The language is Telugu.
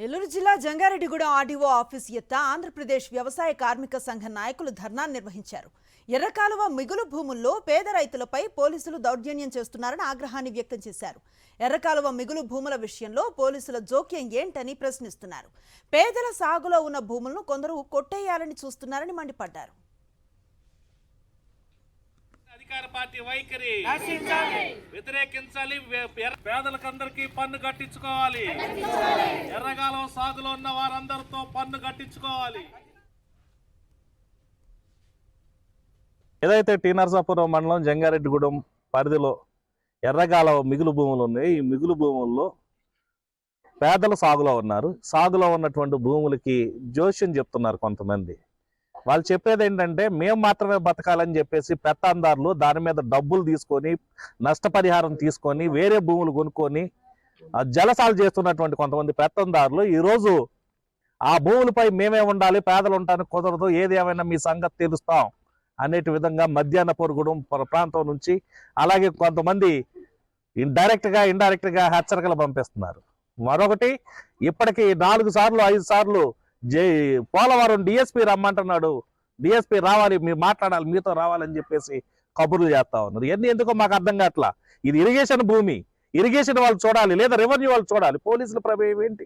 ఏలూరు జిల్లా జంగారెడ్డిగూడెం ఆర్డీఓ ఆఫీస్ ఎత్త ఆంధ్రప్రదేశ్ వ్యవసాయ కార్మిక సంఘ నాయకులు ధర్నా నిర్వహించారు. ఎర్రకాలువ మిగులు భూముల్లో పేద రైతులపై పోలీసులు దౌర్జన్యం చేస్తున్నారని ఆగ్రహాన్ని వ్యక్తం చేశారు. ఎర్రకాలువ మిగులు భూముల విషయంలో పోలీసుల జోక్యం ఏంటని ప్రశ్నిస్తున్నారు. పేదల సాగులో ఉన్న భూములను కొందరు కొట్టేయాలని చూస్తున్నారని మండిపడ్డారు. అధికార పార్టీ వైఖరి వ్యతిరేకించాలి. పేదలకందరికీ పన్ను కట్టించుకోవాలి. ఎర్రకాలువ సాగులో ఉన్న వారందరితో పన్ను కట్టించుకోవాలి. ఏదైతే టీ నరసాపురం మండలం జంగారెడ్డిగూడెం పరిధిలో ఎర్రకాలువ మిగులు భూములు ఉన్నాయి. ఈ మిగులు భూముల్లో పేదలు సాగులో ఉన్నారు. సాగులో ఉన్నటువంటి భూములకి జోష్యం చెప్తున్నారు కొంతమంది. వాళ్ళు చెప్పేది ఏంటంటే మేము మాత్రమే బతకాలని చెప్పేసి పెత్తందారులు దాని మీద డబ్బులు తీసుకొని నష్టపరిహారం తీసుకొని వేరే భూములు కొనుక్కొని జలసాలు చేస్తున్నటువంటి కొంతమంది పెత్తందారులు ఈరోజు ఆ భూములపై మేమే ఉండాలి, పేదలు ఉండడానికి కుదరదు, ఏది ఏమైనా మీ సంగతి తెలుస్తాం అనేటి విధంగా మధ్యాహ్నపురగూడెం ప్రాంతం నుంచి అలాగే కొంతమంది ఇండైరెక్ట్గా హెచ్చరికలు పంపిస్తున్నారు. మరొకటి ఇప్పటికి 4 సార్లు 5 సార్లు పోలవరం డిఎస్పీ రమ్మంటున్నాడు, డిఎస్పీ రావాలి, మీరు మాట్లాడాలి, మీతో రావాలని చెప్పేసి కబుర్లు చేస్తా ఉన్నారు. ఇవన్నీ ఎందుకో మాకు అర్థం కావట్లా. ఇది ఇరిగేషన్ భూమి, ఇరిగేషన్ వాళ్ళు చూడాలి లేదా రెవెన్యూ వాళ్ళు చూడాలి. పోలీసుల ప్రమేయం ఏంటి?